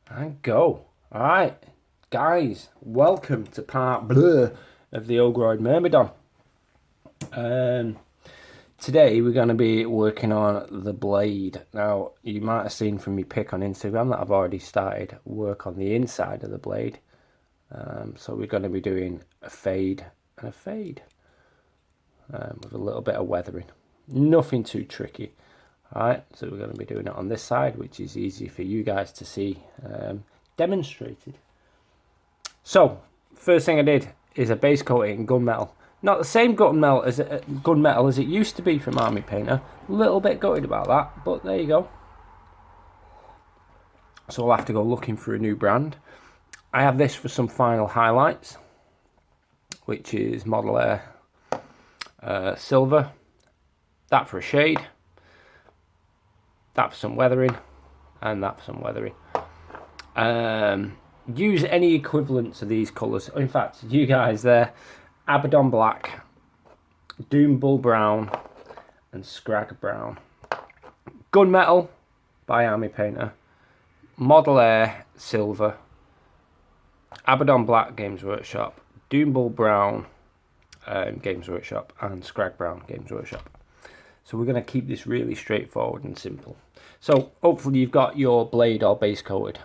And go. Alright, guys, welcome to part blur of the Ogroid Myrmidon. Today we're going to be working on the blade. Now, you might have seen from me pic on Instagram that I've already started work on the inside of the blade. So we're going to be doing a fade and a fade with a little bit of weathering. Nothing too tricky. Alright, so we're going to be doing it on this side, which is easy for you guys to see demonstrated. So, first thing I did is a base coat in gunmetal. Not the same gunmetal as it used to be from Army Painter. A little bit gutted about that, but there you go. So I'll have to go looking for a new brand. I have this for some final highlights, which is Model Air Silver. That for a shade. That for some weathering. And that for some weathering. Use any equivalents of these colours. In fact, you guys there, Abaddon Black, Doom Bull Brown, and Scrag Brown. Gunmetal by Army Painter, Model Air Silver, Abaddon Black Games Workshop, Doom Bull Brown Games Workshop, and Scrag Brown Games Workshop. So we're going to keep this really straightforward and simple. So hopefully you've got your blade all base coated.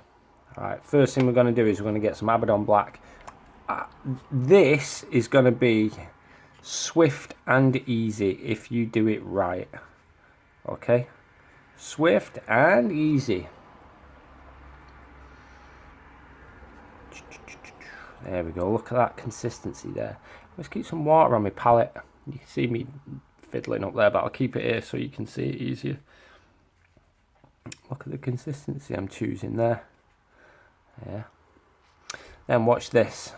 Alright, first thing we're going to do is we're going to get some Abaddon Black. This is going to be swift and easy if you do it right. Okay? Swift and easy. There we go, look at that consistency there. Let's keep some water on my palette. You can see me fiddling up there, but I'll keep it here so you can see it easier. Look at the consistency I'm choosing there. Yeah. Then watch this.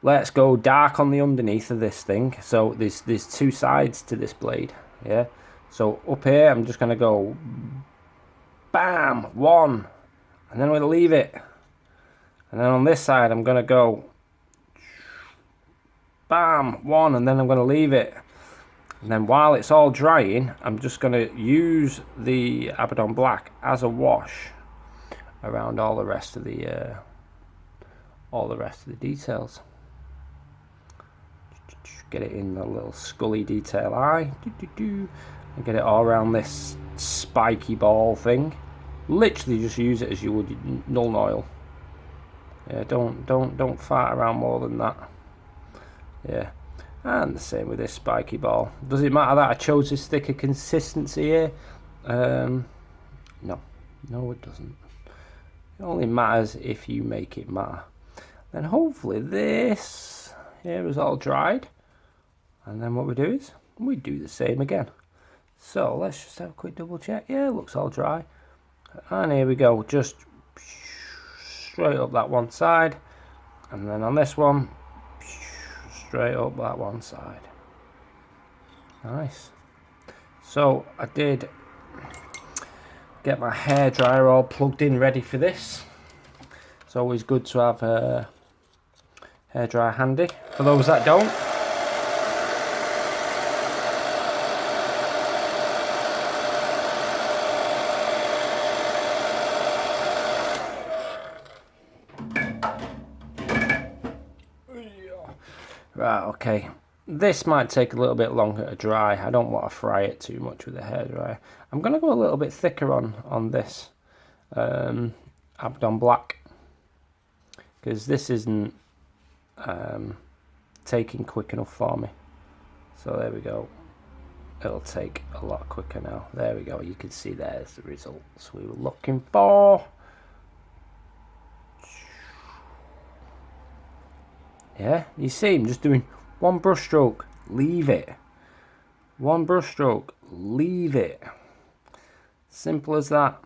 Let's go dark on the underneath of this thing. So there's two sides to this blade. Yeah. So up here I'm just gonna go bam, one, and then we'll leave it. And then on this side I'm gonna go bam, one, and then I'm gonna leave it. And then while it's all drying, I'm just gonna use the Abaddon Black as a wash around all the rest of the details. Get it in the little scully detail eye, and get it all around this spiky ball thing. Literally just use it as you would Null Oil. Yeah, don't fart around more than that. Yeah, and the same with this spiky ball. Does it matter that I chose this thicker consistency here? No, it doesn't. It only matters if you make it matter. Then hopefully this here is all dried. And then what we do is we do the same again. So let's just have a quick double check. Yeah, it looks all dry. And here we go. Just straight up that one side. And then on this one, straight up that one side. Nice. So I did get my hairdryer all plugged in ready for this. It's always good to have a hairdryer handy for those that don't. Right, okay. This might take a little bit longer to dry. I don't want to fry it too much with a hairdryer. I'm going to go a little bit thicker on this Abaddon Black, because this isn't taking quick enough for me. So there we go. It'll take a lot quicker now. There we go. You can see there's the results we were looking for. Yeah, you see I'm just doing one brush stroke, leave it. One brush stroke, leave it. Simple as that.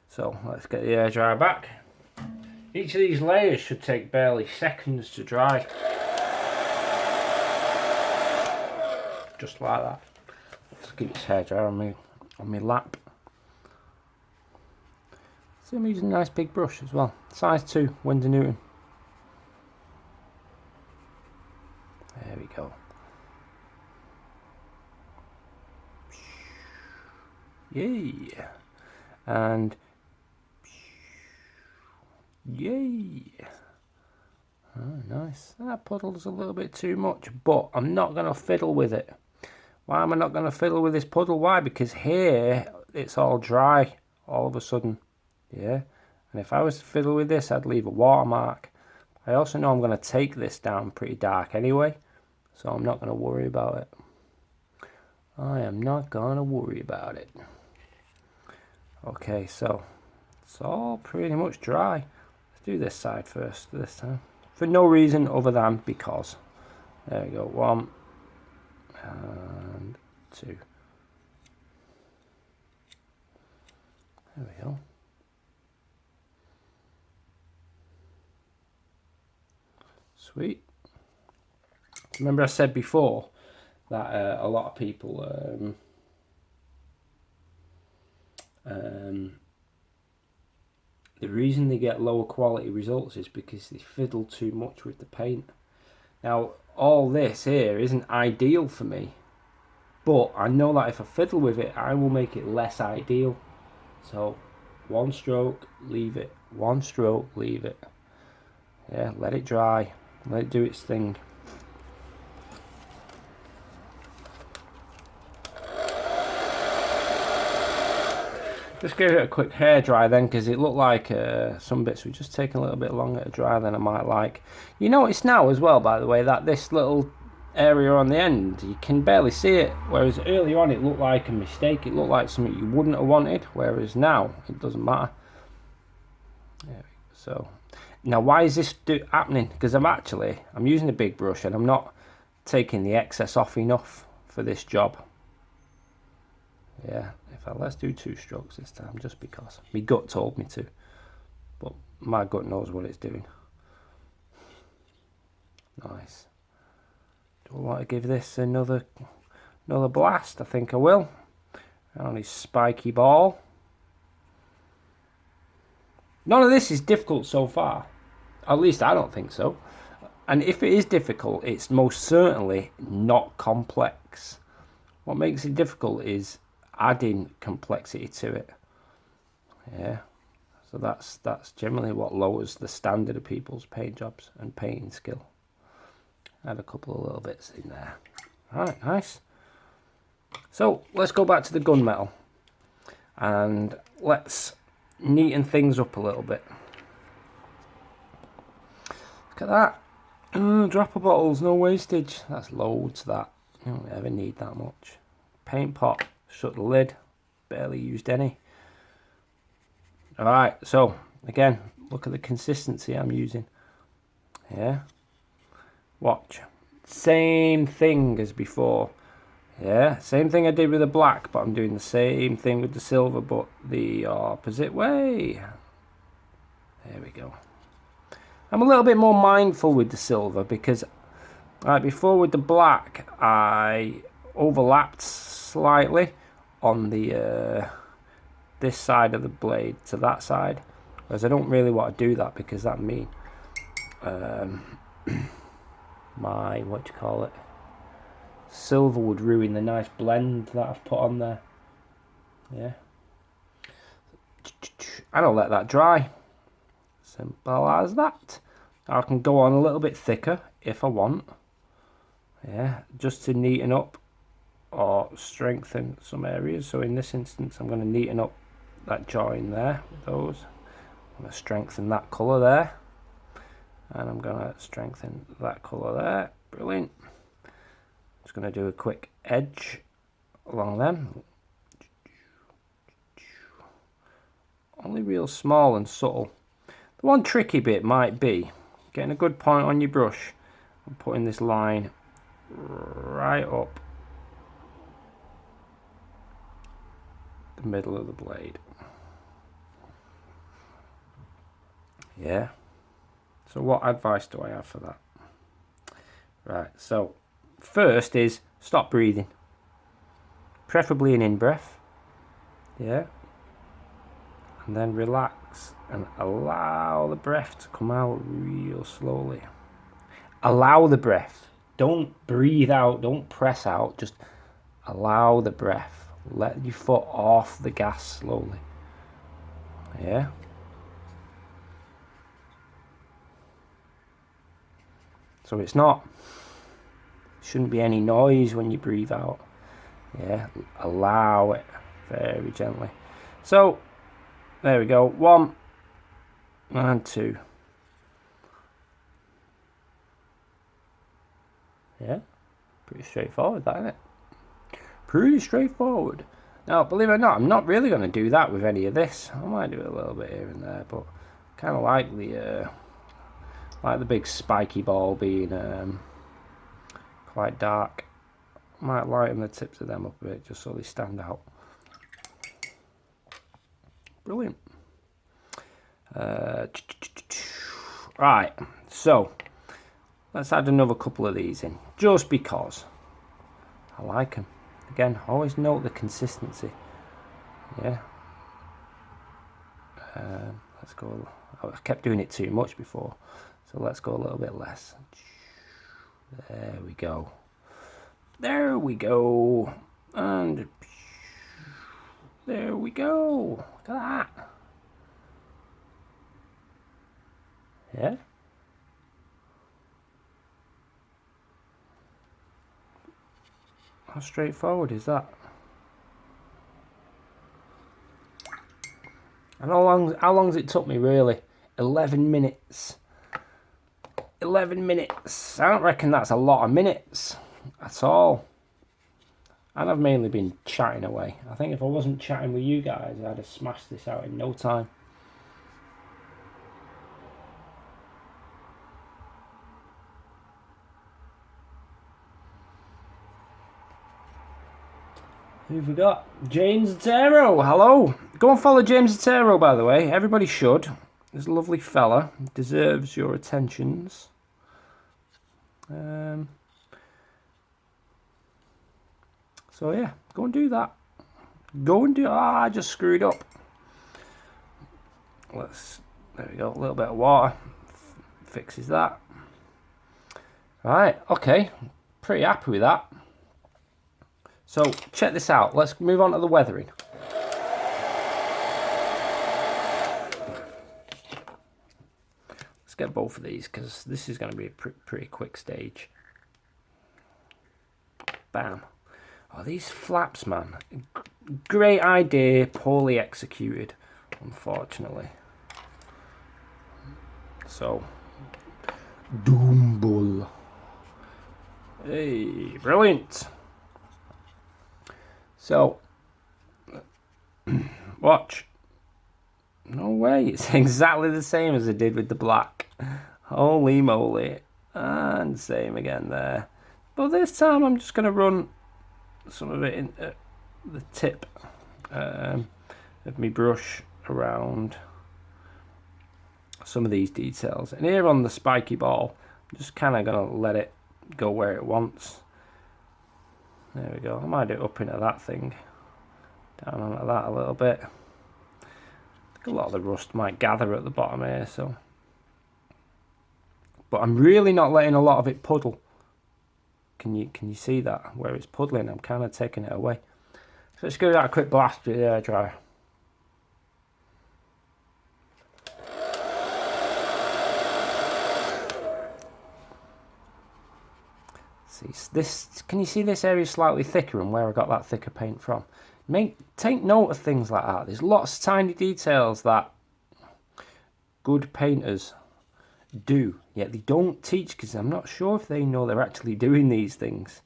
So let's get the hairdryer back. Each of these layers should take barely seconds to dry. Just like that. Let's keep this hairdryer on my lap. See, I'm using a nice big brush as well. Size 2, Winsor Newton. There we go. Yeah. And Yay! Oh, nice. That puddle's a little bit too much, but I'm not going to fiddle with it. Why am I not going to fiddle with this puddle? Why? Because here it's all dry all of a sudden. Yeah. And if I was to fiddle with this, I'd leave a watermark. I also know I'm going to take this down pretty dark anyway, so I'm not going to worry about it. I am not going to worry about it. Okay, so it's all pretty much dry. Let's do this side first this time. For no reason other than because. There we go. 1 and 2. There we go. Sweet. Remember I said before that a lot of people the reason they get lower quality results is because they fiddle too much with the paint. Now all this here isn't ideal for me, but I know that if I fiddle with it I will make it less ideal. So 1 stroke, leave it. 1 stroke, leave it. Yeah, let it dry, let it do its thing. Just give it a quick hair dry then, because it looked like some bits were just taking a little bit longer to dry than I might like. You notice now as well, by the way, that this little area on the end, you can barely see it, whereas earlier on it looked like a mistake. It looked like something you wouldn't have wanted, whereas now it doesn't matter. So now why is this happening? Because I'm using a big brush and I'm not taking the excess off enough for this job. Yeah, let's do 2 strokes this time, just because my gut told me to, but my gut knows what it's doing. Nice. Do I want to give this another blast? I think I will. On his spiky ball. None of this is difficult so far, at least I don't think so, and if it is difficult, it's most certainly not complex. What makes it difficult is adding complexity to it. Yeah, so that's generally what lowers the standard of people's paint jobs and painting skill. Add a couple of little bits in there. Alright, nice. So let's go back to the gunmetal and let's neaten things up a little bit. Look at that. Dropper bottles, no wastage. That's loads, that. You don't ever need that much. Paint pot. Shut the lid, barely used any. Alright, so again, look at the consistency I'm using. Yeah, watch, same thing as before. Yeah, same thing I did with the black, but I'm doing the same thing with the silver, but the opposite way. There we go. I'm a little bit more mindful with the silver because before with the black I overlapped slightly on the this side of the blade to that side, whereas I don't really want to do that because that mean my silver would ruin the nice blend that I've put on there. Yeah, I don't let that dry. Simple as that. I can go on a little bit thicker if I want. Yeah, just to neaten up or strengthen some areas. So in this instance I'm going to neaten up that join there with those. I'm going to strengthen that colour there, and I'm going to strengthen that colour there. Brilliant. Just going to do a quick edge along them, only real small and subtle. The one tricky bit might be getting a good point on your brush and putting this line right up the middle of the blade. Yeah, so what advice do I have for that? Right, so first is stop breathing, preferably an in-breath. Yeah, and then relax and allow the breath to come out real slowly. Allow the breath, don't breathe out, don't press out, just allow the breath. Let your foot off the gas slowly. Yeah. So it's not, shouldn't be any noise when you breathe out. Yeah, allow it very gently. So there we go, 1 and 2. Yeah, pretty straightforward, that, isn't it? Pretty straightforward. Now, believe it or not, I'm not really going to do that with any of this. I might do a little bit here and there, but kind of like the big spiky ball being quite dark. Might lighten the tips of them up a bit just so they stand out. Brilliant. Right, so let's add another couple of these in, just because I like them. Again, always note the consistency. Yeah. Let's go. I kept doing it too much before, so let's go a little bit less. There we go. There we go. And there we go. Look at that. Yeah. How straightforward is that? And how long's it took me really? 11 minutes. 11 minutes. I don't reckon that's a lot of minutes at all. And I've mainly been chatting away. I think if I wasn't chatting with you guys, I'd have smashed this out in no time. Who've we got? James Otero, hello. Go and follow James Otero, by the way. Everybody should. He's a lovely fella. Deserves your attentions. So yeah, go and do that. Go and do. I just screwed up. There we go. A little bit of water fixes that. Right. Okay. Pretty happy with that. So check this out. Let's move on to the weathering. Let's get both of these because this is going to be a pretty quick stage. Bam. Oh, these flaps, man. Great idea, poorly executed, unfortunately. So, Doombull. Hey, brilliant. So, watch. No way, it's exactly the same as I did with the black. Holy moly. And same again there. But this time I'm just going to run some of it in the tip of my brush around some of these details. And here on the spiky ball, I'm just kind of going to let it go where it wants. There we go. I might do it up into that thing. Down onto that a little bit. I think a lot of the rust might gather at the bottom here, so. But I'm really not letting a lot of it puddle. Can you see that? Where it's puddling, I'm kind of taking it away. So let's give that a quick blast with the airdryer. See this? Can you see this area slightly thicker and where I got that thicker paint from? Take note of things like that. There's lots of tiny details that good painters do, yet they don't teach because I'm not sure if they know they're actually doing these things.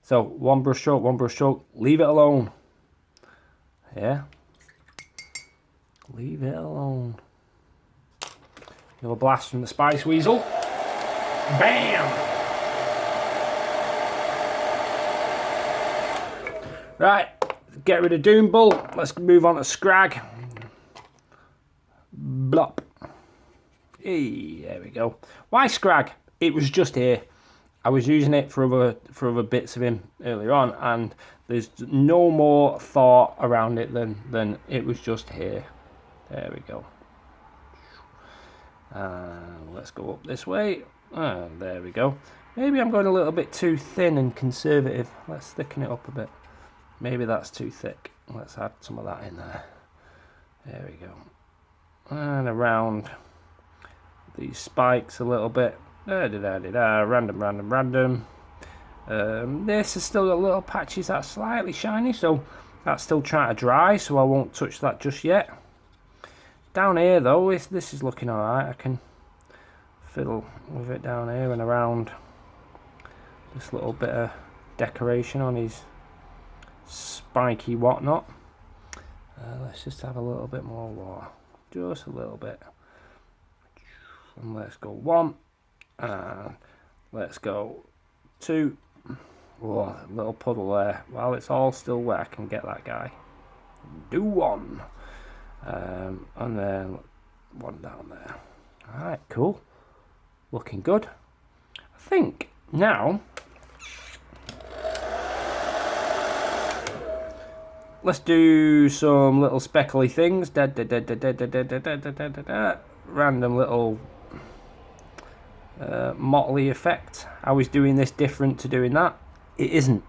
So one brush stroke, leave it alone. Yeah, leave it alone. Another blast from the Spice Weasel. Bam! Right, get rid of Doombull. Let's move on to Scrag. Blop. Hey, there we go. Why Scrag? It was just here. I was using it for other bits of him earlier on, and there's no more thought around it than it was just here. There we go. Let's go up this way. There we go. Maybe I'm going a little bit too thin and conservative. Let's thicken it up a bit. Maybe that's too thick. Let's add some of that in there. There we go. And around these spikes a little bit. Random. This has still got little patches that's slightly shiny, so that's still trying to dry, so I won't touch that just yet. Down here though, this is looking alright. I can fiddle with it down here and around this little bit of decoration on his spiky whatnot. Let's just have a little bit more water, just a little bit, and let's go 1, and let's go 2. Oh, a little puddle there. While it's all still wet, I can get that guy. Do 1, and then 1 down there. Alright, cool, looking good. I think now let's do some little speckly things. Random little motley effect. How is doing this different to doing that? It isn't.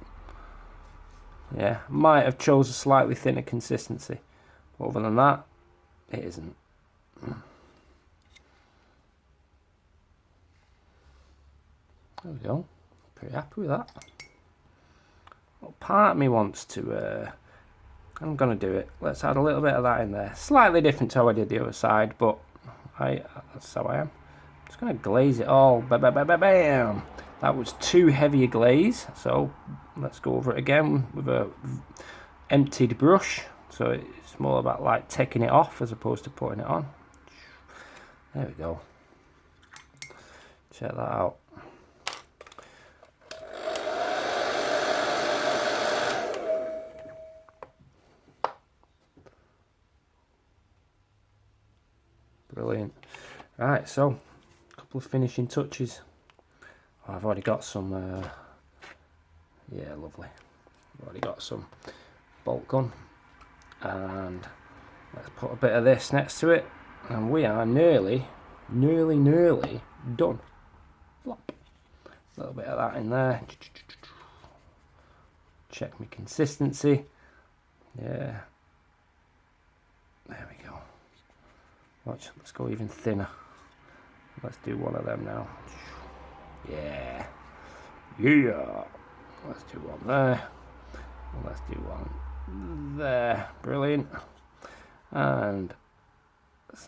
Yeah, might have chose a slightly thinner consistency. But other than that, it isn't. There we go. Pretty happy with that. Well, part of me wants to I'm going to do it. Let's add a little bit of that in there. Slightly different to how I did the other side, but that's how I am. Just going to glaze it all. Bam! That was too heavy a glaze, so let's go over it again with a emptied brush. So it's more about like taking it off as opposed to putting it on. There we go. Check that out. Brilliant. Right, so a couple of finishing touches. Oh, I've already got some yeah, lovely. I've already got some bolt gun, and let's put a bit of this next to it, and we are nearly done. Flop. A little bit of that in there. Check my consistency. Yeah. There we go. Watch, let's go even thinner. Let's do one of them now. Yeah. Yeah. Let's do one there. And let's do one there. Brilliant. And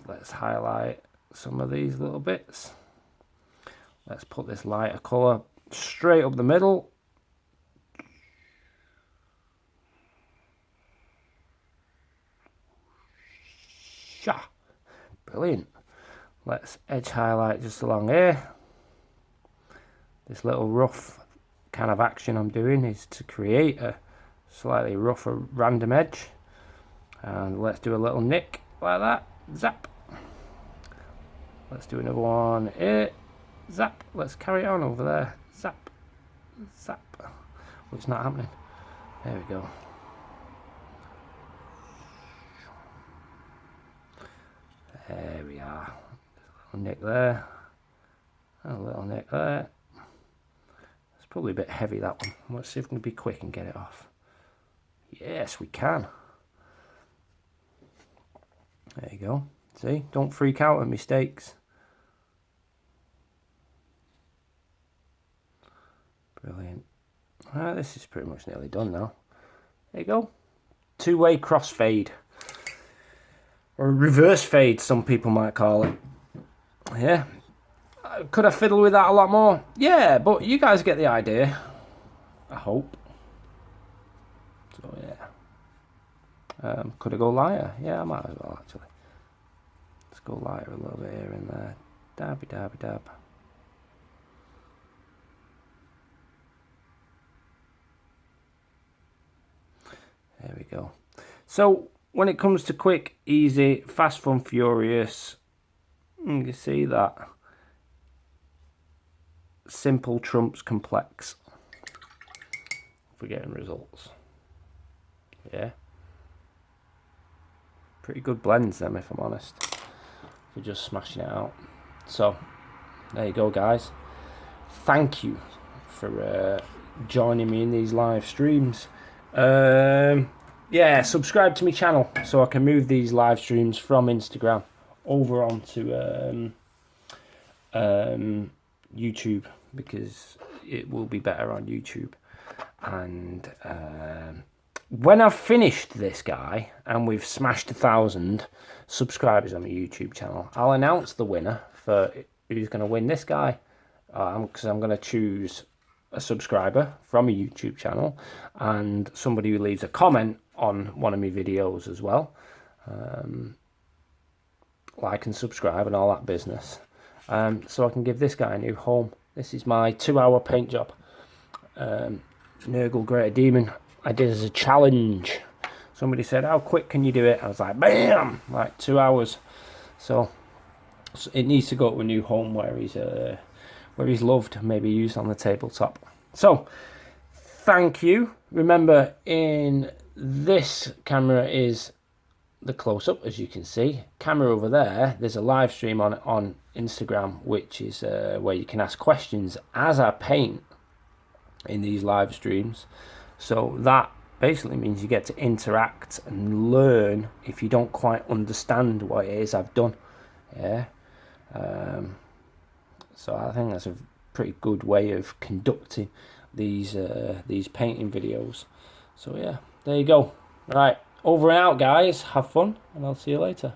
let's highlight some of these little bits. Let's put this lighter colour straight up the middle. Sha. Brilliant. Let's edge highlight just along here. This little rough kind of action I'm doing is to create a slightly rougher random edge. And let's do a little nick like that. Zap. Let's do another one here. Zap. Let's carry on over there. Zap. Zap. Oh, it's not happening. There we go. There we are. A little nick there. And a little nick there. It's probably a bit heavy, that one. Let's see if we can be quick and get it off. Yes, we can. There you go. See, don't freak out at mistakes. Brilliant. This is pretty much nearly done now. There you go. Two-way crossfade. Or reverse fade, some people might call it. Yeah. Could I fiddle with that a lot more? Yeah, but you guys get the idea. I hope. So, yeah. Could I go lighter? Yeah, I might as well, actually. Let's go lighter a little bit here and there. Dabby, dabby, dab. There we go. So, when it comes to quick, easy, fast, fun, furious, you can see that simple trumps complex for getting results. Yeah. Pretty good blends them, if I'm honest. For just smashing it out. So, there you go, guys. Thank you for joining me in these live streams. Yeah, subscribe to my channel so I can move these live streams from Instagram over onto YouTube, because it will be better on YouTube. And when I've finished this guy and we've smashed 1,000 subscribers on my YouTube channel, I'll announce the winner for who's going to win this guy, because I'm going to choose a subscriber from a YouTube channel and somebody who leaves a comment on one of my videos as well. Like and subscribe and all that business. So I can give this guy a new home. This is my 2-hour paint job. Nurgle Greater Demon. I did as a challenge. Somebody said, how quick can you do it? I was like, bam! Like 2 hours. So it needs to go to a new home where he's loved, maybe used on the tabletop. So thank you. Remember, in this camera is the close-up, as you can see. Camera over there, there's a live stream on Instagram, which is where you can ask questions as I paint in these live streams. So that basically means you get to interact and learn if you don't quite understand what it is I've done. Yeah. So I think that's a pretty good way of conducting these painting videos. So yeah, there you go. Right, over and out, guys. Have fun, and I'll see you later.